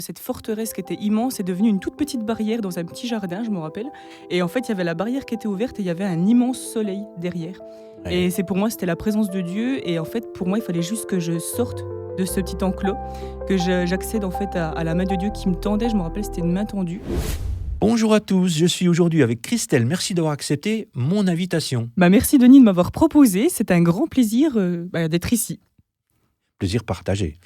Cette forteresse qui était immense est devenue une toute petite barrière dans un petit jardin, je me rappelle. Et en fait, il y avait la barrière qui était ouverte et il y avait un immense soleil derrière. Ouais. Et c'est pour moi, c'était la présence de Dieu. Et en fait, pour moi, il fallait juste que je sorte de ce petit enclos, que j'accède en fait à la main de Dieu qui me tendait. Je me rappelle, c'était une main tendue. Bonjour à tous, je suis aujourd'hui avec Christelle. Merci d'avoir accepté mon invitation. Merci Denis de m'avoir proposé. C'est un grand plaisir d'être ici. Plaisir partagé.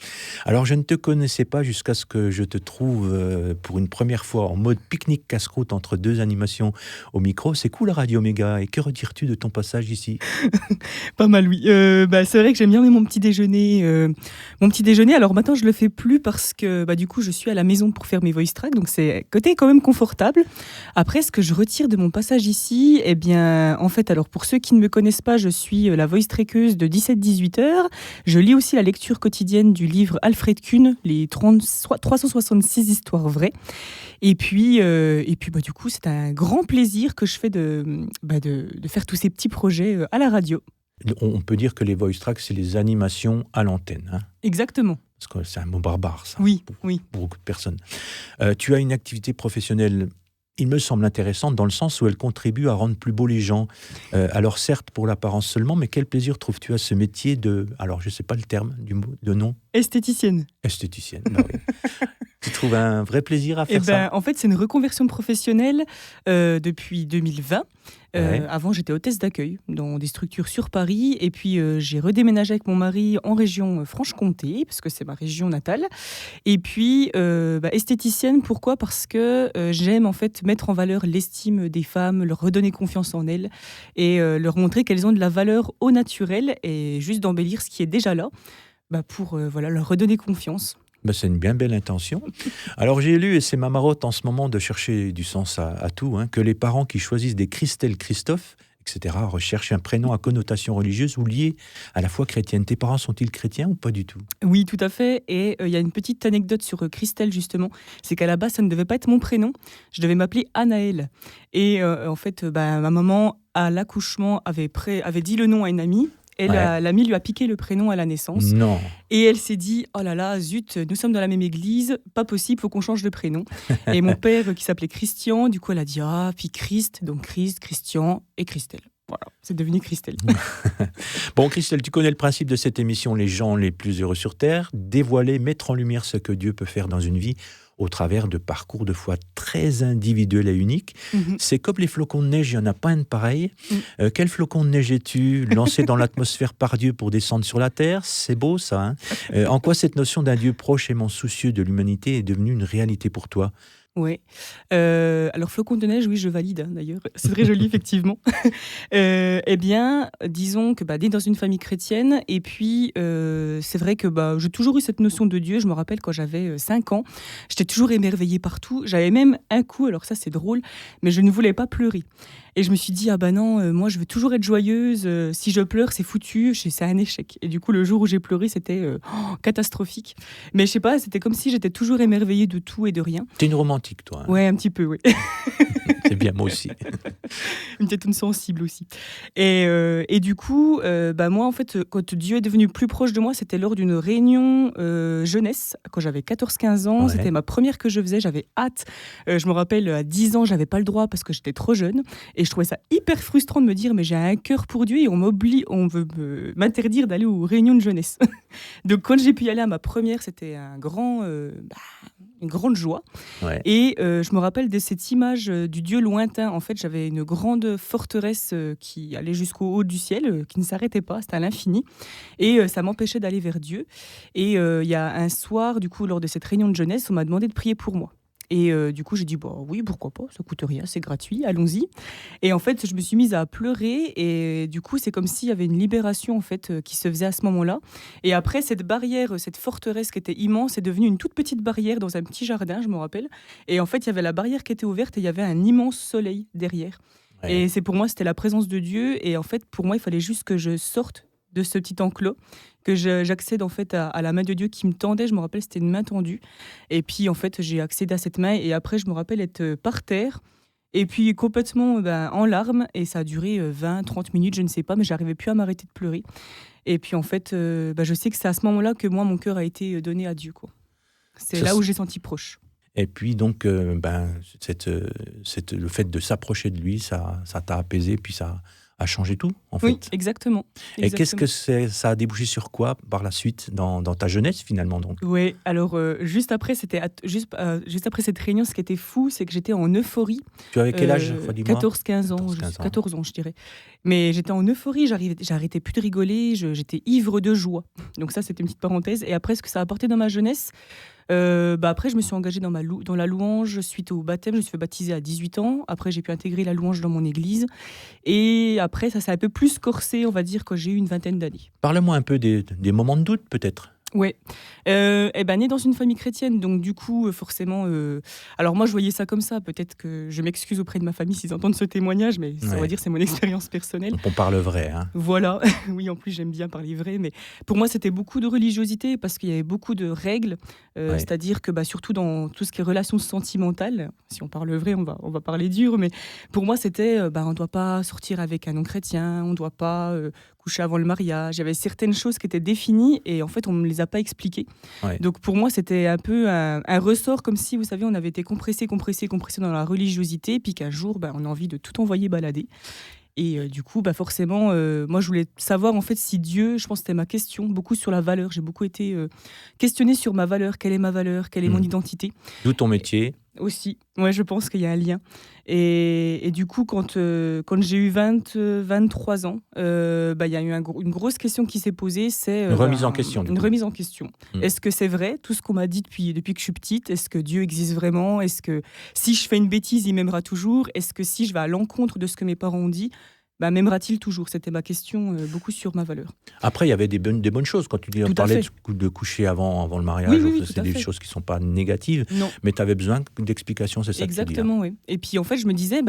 Alors, je ne te connaissais pas jusqu'à ce que je te trouve pour une première fois en mode pique-nique casse-croûte entre deux animations au micro. C'est cool, Radio Méga. Et que retires-tu de ton passage ici ? Pas mal, oui. C'est vrai que j'aime bien mon petit déjeuner. Alors maintenant, je le fais plus parce que du coup, je suis à la maison pour faire mes voice tracks, donc c'est côté quand même confortable. Après, ce que je retire de mon passage ici, eh bien, en fait, alors pour ceux qui ne me connaissent pas, je suis la voice trackeuse de 17-18 heures. Je lis aussi la lecture quotidienne du livre Alfred Kuhn, les 366 histoires vraies. Et puis du coup, c'est un grand plaisir que je fais de faire tous ces petits projets à la radio. On peut dire que les voice tracks, c'est les animations à l'antenne. Hein ? Exactement. Parce que c'est un mot barbare, ça, oui. Pour beaucoup de personnes. Tu as une activité professionnelle, il me semble intéressante, dans le sens où elle contribue à rendre plus beaux les gens. Alors certes, pour l'apparence seulement, mais quel plaisir trouves-tu à ce métier de... Alors, je ne sais pas le terme de nom. Esthéticienne. Esthéticienne, bah oui. Tu trouves un vrai plaisir à faire ça ? En fait, c'est une reconversion professionnelle depuis 2020. Avant, j'étais hôtesse d'accueil dans des structures sur Paris. Et puis, j'ai redéménagé avec mon mari en région Franche-Comté, parce que c'est ma région natale. Et puis, esthéticienne, pourquoi ? Parce que j'aime en fait mettre en valeur l'estime des femmes, leur redonner confiance en elles et leur montrer qu'elles ont de la valeur au naturel et juste d'embellir ce qui est déjà là pour leur redonner confiance. C'est une bien belle intention. Alors j'ai lu, et c'est ma marotte en ce moment de chercher du sens à tout, que les parents qui choisissent des Christelle, Christophe, etc., recherchent un prénom à connotation religieuse ou lié à la foi chrétienne. Tes parents sont-ils chrétiens ou pas du tout ? Oui, tout à fait. Et il y a une petite anecdote sur Christelle, justement. C'est qu'à la base, ça ne devait pas être mon prénom. Je devais m'appeler Anaëlle. Et en fait, ma maman, à l'accouchement, avait dit le nom à une amie. Et l'amie lui a piqué le prénom à la naissance. Non. Et elle s'est dit, oh là là, zut, nous sommes dans la même église, pas possible, faut qu'on change de prénom. Et mon père, qui s'appelait Christian, du coup, elle a dit, puis Christ, donc Christ, Christian et Christelle. Voilà, c'est devenu Christelle. Bon, Christelle, tu connais le principe de cette émission, les gens les plus heureux sur Terre, dévoiler, mettre en lumière ce que Dieu peut faire dans une vie au travers de parcours de foi très individuels et uniques. Mm-hmm. C'est comme les flocons de neige, il n'y en a pas un pareil. Quel flocon de neige es-tu, lancé dans l'atmosphère par Dieu pour descendre sur la terre ? C'est beau ça, hein ? En quoi cette notion d'un Dieu proche aimant soucieux de l'humanité est devenue une réalité pour toi ? Oui. Alors, flocon de neige, oui, je valide, d'ailleurs. C'est très joli, effectivement. Eh bien, disons que né dans une famille chrétienne, et puis c'est vrai que j'ai toujours eu cette notion de Dieu. Je me rappelle quand j'avais 5 ans, j'étais toujours émerveillée partout. J'avais même un coup, alors ça c'est drôle, mais je ne voulais pas pleurer. Et je me suis dit, non, moi je veux toujours être joyeuse, si je pleure c'est foutu, c'est un échec. Et du coup le jour où j'ai pleuré c'était catastrophique. Mais je sais pas, c'était comme si j'étais toujours émerveillée de tout et de rien. T'es une romantique toi, hein ? Ouais, un petit peu, oui. C'est bien, moi aussi. Peut-être une sensible aussi. Et du coup, moi en fait, quand Dieu est devenu plus proche de moi, c'était lors d'une réunion jeunesse, quand j'avais 14-15 ans. Ouais. C'était ma première que je faisais, j'avais hâte. Je me rappelle, à 10 ans, j'avais pas le droit parce que j'étais trop jeune. Et je trouvais ça hyper frustrant de me dire, mais j'ai un cœur pour Dieu et on veut m'interdire d'aller aux réunions de jeunesse. Donc quand j'ai pu y aller à ma première, c'était une grande joie. Ouais. Et je me rappelle de cette image du Dieu lointain. En fait, j'avais une grande forteresse qui allait jusqu'au haut du ciel, qui ne s'arrêtait pas, c'était à l'infini. Et ça m'empêchait d'aller vers Dieu. Et il y a un soir, du coup, lors de cette réunion de jeunesse, on m'a demandé de prier pour moi. Et du coup, j'ai dit, oui, pourquoi pas, ça coûte rien, c'est gratuit, allons-y. Et en fait, je me suis mise à pleurer et du coup, c'est comme s'il y avait une libération en fait qui se faisait à ce moment-là. Et après, cette barrière, cette forteresse qui était immense est devenue une toute petite barrière dans un petit jardin, je me rappelle. Et en fait, il y avait la barrière qui était ouverte et il y avait un immense soleil derrière. Ouais. Et c'est pour moi, c'était la présence de Dieu. Et en fait, pour moi, il fallait juste que je sorte de ce petit enclos, que j'accède en fait à la main de Dieu qui me tendait. Je me rappelle, c'était une main tendue. Et puis en fait, j'ai accédé à cette main et après, je me rappelle être par terre et puis complètement en larmes. Et ça a duré 20-30 minutes, je ne sais pas, mais j'arrivais plus à m'arrêter de pleurer. Et puis en fait, je sais que c'est à ce moment-là que moi, mon cœur a été donné à Dieu, quoi. C'est là où j'ai senti proche. Et puis donc, le fait de s'approcher de lui, ça t'a apaisé, puis ça a changé tout, en fait. Oui, exactement. Et qu'est-ce que ça a débouché sur quoi par la suite dans ta jeunesse, finalement, donc? Oui, alors juste après cette réunion, ce qui était fou, c'est que j'étais en euphorie. Tu avais quel âge, dis-moi? 14-15 ans, 14 ans, je dirais. Mais j'étais en euphorie, j'arrêtais plus de rigoler, j'étais ivre de joie. Donc ça, c'était une petite parenthèse. Et après, ce que ça a apporté dans ma jeunesse, après, je me suis engagée dans la louange suite au baptême. Je me suis fait baptiser à 18 ans. Après, j'ai pu intégrer la louange dans mon église. Et après, ça s'est un peu plus corsé, on va dire, quand j'ai eu une vingtaine d'années. Parle-moi un peu des moments de doute, peut-être. Ouais, née dans une famille chrétienne, donc du coup, forcément, alors moi je voyais ça comme ça, peut-être que je m'excuse auprès de ma famille s'ils entendent ce témoignage, mais on va dire c'est mon expérience personnelle. On parle vrai, hein. Voilà, oui, en plus j'aime bien parler vrai, mais pour moi c'était beaucoup de religiosité parce qu'il y avait beaucoup de règles, c'est-à-dire que surtout dans tout ce qui est relations sentimentales, si on parle vrai, on va parler dur, mais pour moi c'était, on ne doit pas sortir avec un non-chrétien, on ne doit pas coucher avant le mariage, il y avait certaines choses qui étaient définies et en fait on ne me les a pas expliquées. Ouais. Donc pour moi c'était un peu un ressort comme si, vous savez, on avait été compressé dans la religiosité, puis qu'un jour on a envie de tout envoyer balader. Et du coup, forcément, moi je voulais savoir en fait si Dieu, je pense que c'était ma question, beaucoup sur la valeur, j'ai beaucoup été questionnée sur ma valeur, quelle est ma valeur, quelle est mon identité. D'où ton métier aussi, ouais, je pense qu'il y a un lien. Et du coup, quand j'ai eu 23 ans, il y a eu une grosse question qui s'est posée, c'est... Une remise en question. Une remise en question. Est-ce que c'est vrai, tout ce qu'on m'a dit depuis que je suis petite? Est-ce que Dieu existe vraiment? Est-ce que si je fais une bêtise, il m'aimera toujours? Est-ce que si je vais à l'encontre de ce que mes parents ont dit, m'aimera-t-il toujours? C'était ma question, beaucoup sur ma valeur. Après, il y avait des bonnes choses. Quand tu parlais de coucher avant le mariage, c'est des choses qui ne sont pas négatives, non. Mais tu avais besoin d'explications, c'est ça? Exactement, oui. Et puis, en fait, je me disais,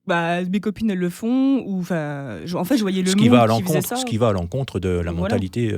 mes copines, elles le font, ou en fait, je voyais le monde qui faisait ça. Ce qui va à l'encontre de la mentalité.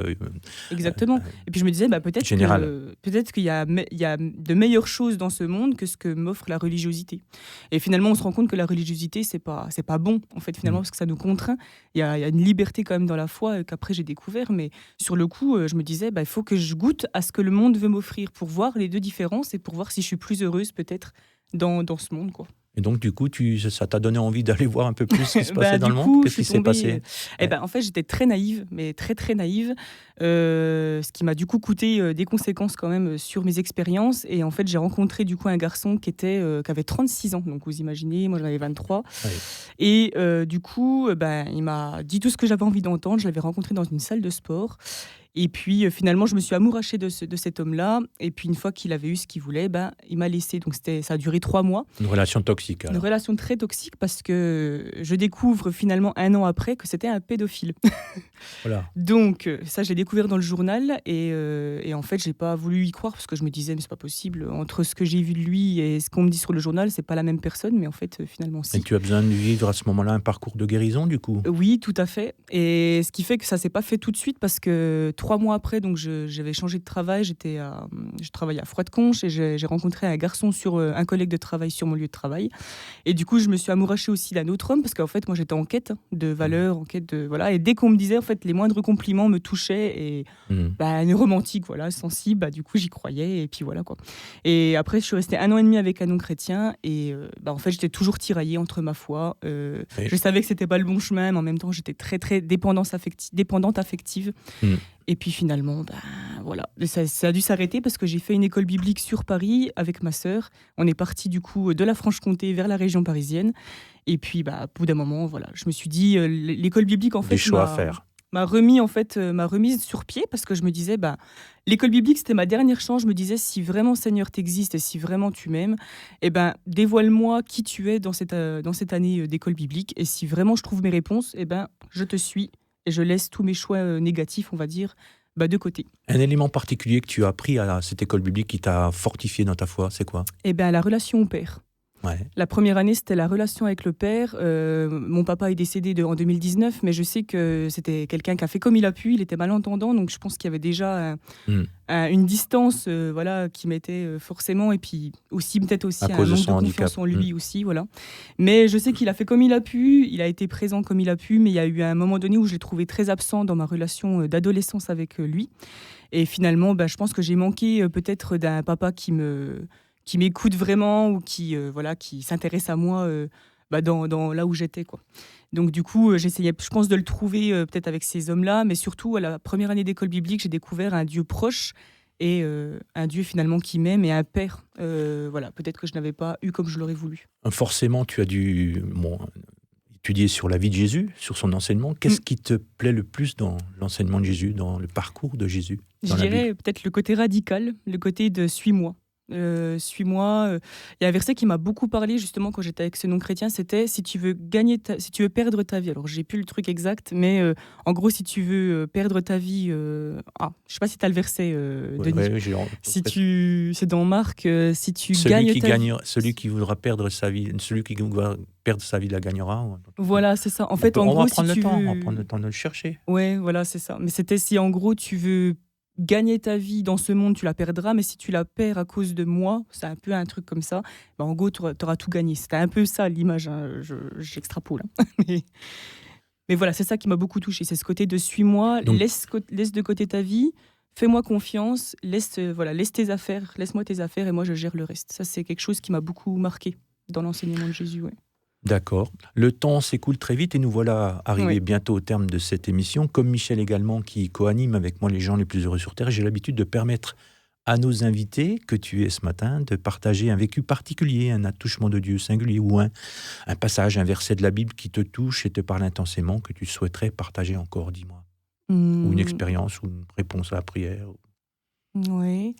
Exactement. Et puis je me disais, peut-être qu'il y a de meilleures choses dans ce monde que ce que m'offre la religiosité. Et finalement, on se rend compte que la religiosité, c'est pas bon, en fait, finalement, parce que ça nous contraint. Il y a une liberté quand même dans la foi qu'après j'ai découvert, mais sur le coup, je me disais, il faut que je goûte à ce que le monde veut m'offrir pour voir les deux différences et pour voir si je suis plus heureuse peut-être dans ce monde, quoi. Et donc, du coup, ça t'a donné envie d'aller voir un peu plus ce qui se passait dans le monde? Qu'est-ce qui s'est passé? En fait, j'étais très naïve, mais très, très naïve. Ce qui m'a du coup coûté des conséquences quand même sur mes expériences. Et en fait, j'ai rencontré du coup un garçon qui avait 36 ans. Donc, vous imaginez, moi, j'en avais 23. Oui. Et du coup, il m'a dit tout ce que j'avais envie d'entendre. Je l'avais rencontré dans une salle de sport. Et puis finalement, je me suis amourachée de cet homme-là. Et puis une fois qu'il avait eu ce qu'il voulait, il m'a laissée. Donc ça a duré 3 mois. Une relation toxique, alors. Une relation très toxique parce que je découvre finalement 1 an après que c'était un pédophile. Voilà. Donc ça, je l'ai découvert dans le journal. Et en fait, j'ai pas voulu y croire parce que je me disais, mais c'est pas possible. Entre ce que j'ai vu de lui et ce qu'on me dit sur le journal, c'est pas la même personne. Mais en fait, finalement, si. Et tu as besoin de vivre à ce moment-là un parcours de guérison, du coup? Oui, tout à fait. Et ce qui fait que ça s'est pas fait tout de suite parce que 3 mois après, donc j'avais changé de travail, je travaillais à Froide-Conche et j'ai rencontré un garçon un collègue de travail sur mon lieu de travail. Et du coup, je me suis amourachée aussi d'un autre homme parce qu'en fait, moi, j'étais en quête de valeur, en quête de voilà. Et dès qu'on me disait, en fait, les moindres compliments me touchaient et une romantique, voilà, sensible. Du coup, j'y croyais et puis voilà quoi. Et après, je suis restée 1 an et demi avec un non-chrétien et en fait, j'étais toujours tiraillée entre ma foi. Je savais que c'était pas le bon chemin, mais en même temps, j'étais très très dépendante affective. Et puis finalement, voilà, ça a dû s'arrêter parce que j'ai fait une école biblique sur Paris avec ma sœur. On est parti du coup de la Franche-Comté vers la région parisienne. Et puis, au bout d'un moment, voilà, je me suis dit, l'école biblique en fait, des choix à faire. M'a remise sur pied parce que je me disais, l'école biblique c'était ma dernière chance. Je me disais, si vraiment Seigneur t'existe et si vraiment tu m'aimes, dévoile-moi qui tu es dans cette année d'école biblique. Et si vraiment je trouve mes réponses, je te suis. Et je laisse tous mes choix négatifs, on va dire, de côté. Un élément particulier que tu as appris à cette école biblique qui t'a fortifié dans ta foi, c'est quoi? La relation au père. Ouais. La première année, c'était la relation avec le père. Mon papa est décédé en 2019, mais je sais que c'était quelqu'un qui a fait comme il a pu. Il était malentendant, donc je pense qu'il y avait déjà une distance qui m'était forcément, et puis aussi peut-être aussi un manque de confiance en lui aussi. Voilà. Mais je sais qu'il a fait comme il a pu, il a été présent comme il a pu, mais il y a eu un moment donné où je l'ai trouvé très absent dans ma relation d'adolescence avec lui. Et finalement, je pense que j'ai manqué peut-être d'un papa qui m'écoute vraiment ou qui s'intéresse à moi dans là où j'étais, quoi. Donc du coup, j'essayais, je pense, de le trouver peut-être avec ces hommes-là, mais surtout à la première année d'école biblique, j'ai découvert un Dieu proche et un Dieu finalement qui m'aime et un père. Peut-être que je n'avais pas eu comme je l'aurais voulu. Forcément, tu as dû étudier sur la vie de Jésus, sur son enseignement. Qu'est-ce qui te plaît le plus dans l'enseignement de Jésus, dans le parcours de Jésus? Je dirais peut-être le côté radical, le côté de suis-moi. Suis-moi. Il y a un verset qui m'a beaucoup parlé justement quand j'étais avec ce non-chrétien, c'était si tu veux perdre ta vie. Alors j'ai plus le truc exact, mais en gros si tu veux perdre ta vie, je sais pas si tu as le verset, Denis. C'est dans Marc, si tu gagnes ta vie. Celui qui voudra perdre sa vie, celui qui voudra perdre sa vie la gagnera. Voilà, c'est ça. En fait, on gros, va prendre on va prendre le temps de le chercher. Ouais, voilà, c'est ça. Mais c'était si en gros tu veux gagner ta vie dans ce monde, tu la perdras, mais si tu la perds à cause de moi, c'est un peu un truc comme ça, en gros, tu auras tout gagné. C'était un peu ça l'image, hein. J'extrapole. Hein. Mais voilà, c'est ça qui m'a beaucoup touchée. C'est ce côté de suis-moi, laisse de côté ta vie, fais-moi confiance, laisse tes affaires, laisse-moi tes affaires et moi je gère le reste. Ça, c'est quelque chose qui m'a beaucoup marqué dans l'enseignement de Jésus. Ouais. D'accord. Le temps s'écoule très vite et nous voilà arrivés bientôt au terme de cette émission. Comme Michel également, qui co-anime avec moi les gens les plus heureux sur Terre, j'ai l'habitude de permettre à nos invités que tu es ce matin de partager un vécu particulier, un attouchement de Dieu singulier ou un passage, un verset de la Bible qui te touche et te parle intensément, que tu souhaiterais partager encore, dis-moi. Ou une expérience ou une réponse à la prière. Oui,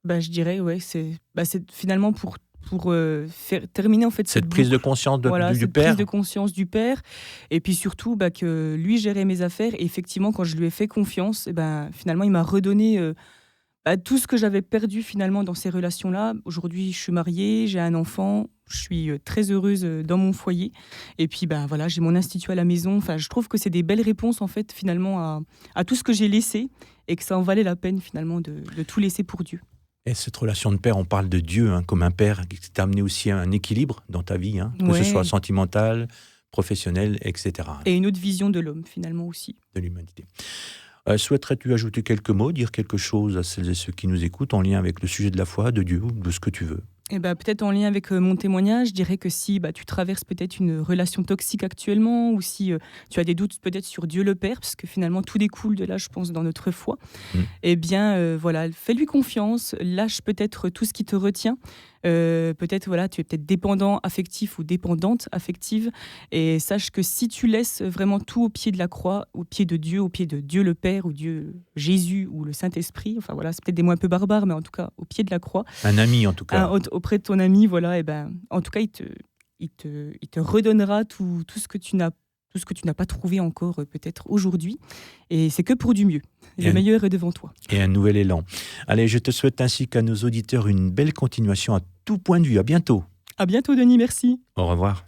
je dirais, c'est finalement pour terminer en fait cette prise de conscience du Père. Prise de conscience du Père, et puis surtout que lui gérait mes affaires, et effectivement quand je lui ai fait confiance, finalement il m'a redonné tout ce que j'avais perdu finalement dans ces relations-là. Aujourd'hui je suis mariée, j'ai un enfant, je suis très heureuse dans mon foyer, et puis j'ai mon institut à la maison. Enfin, je trouve que c'est des belles réponses en fait finalement à tout ce que j'ai laissé, et que ça en valait la peine finalement de tout laisser pour Dieu. Et cette relation de père, on parle de Dieu comme un père qui t'a amené aussi à un équilibre dans ta vie, que ce soit sentimental, professionnel, etc. Et une autre vision de l'homme, finalement aussi. De l'humanité. Souhaiterais-tu ajouter quelques mots, dire quelque chose à celles et ceux qui nous écoutent en lien avec le sujet de la foi, de Dieu, ou de ce que tu veux? Peut-être en lien avec mon témoignage, je dirais que si tu traverses peut-être une relation toxique actuellement, ou si tu as des doutes peut-être sur Dieu le Père, parce que finalement tout découle de là, je pense, dans notre foi, fais-lui confiance, lâche peut-être tout ce qui te retient. Peut-être tu es peut-être dépendant affectif ou dépendante affective, et sache que si tu laisses vraiment tout au pied de la croix, au pied de Dieu le Père, ou Dieu Jésus, ou le Saint-Esprit, c'est peut-être des mots un peu barbares, mais en tout cas au pied de la croix, un ami en tout cas, auprès de ton ami, en tout cas il te redonnera tout ce que tu n'as pas trouvé encore peut-être aujourd'hui, et c'est que pour du mieux. Le meilleur est devant toi. Et un nouvel élan. Allez, je te souhaite ainsi qu'à nos auditeurs une belle continuation à tout point de vue. À bientôt. À bientôt, Denis, merci. Au revoir.